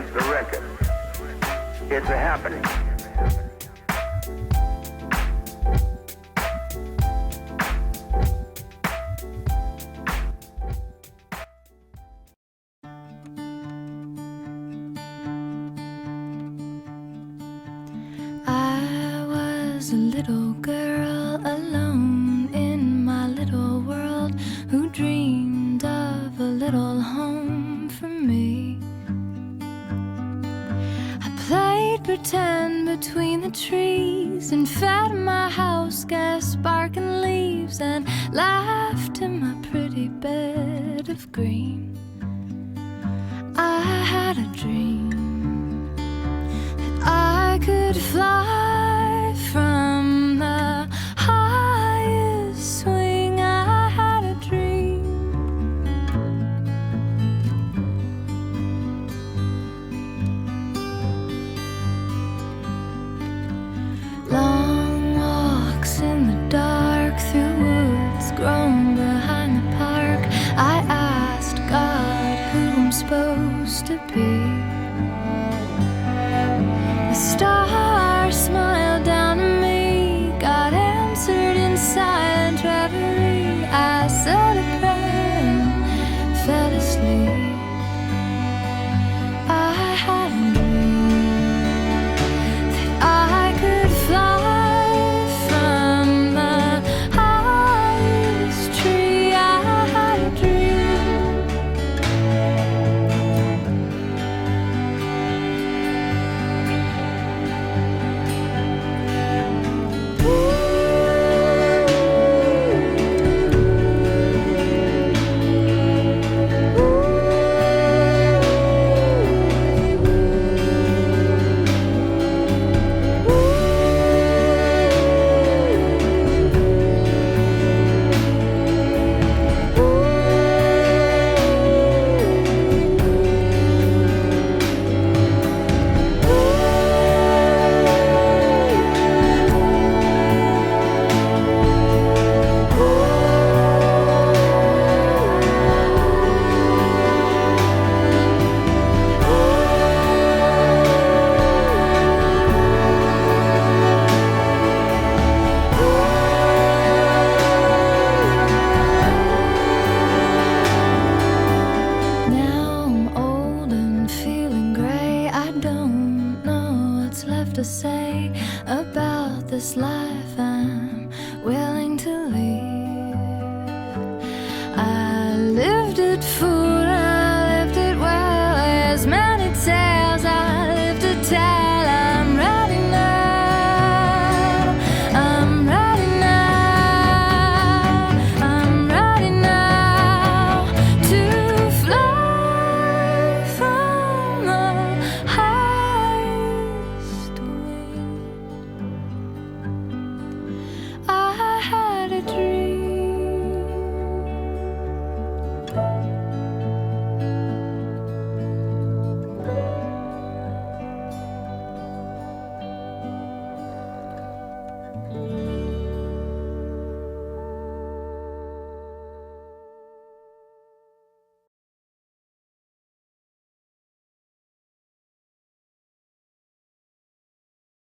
just a record. It's a happening. I was a little girl alone in my little world who dreamed of a little home for me. I played pretend between the trees and fed my house gas sparking leaves and laughed in my pretty bed of green. I had a dream that I could fly from the highest swing. I had a dream. Long walks in the dark through woods grown behind the park. I asked God who I'm supposed to be. The stars smiled down at me. God answered in silent reverie. I said a prayer and fell asleep.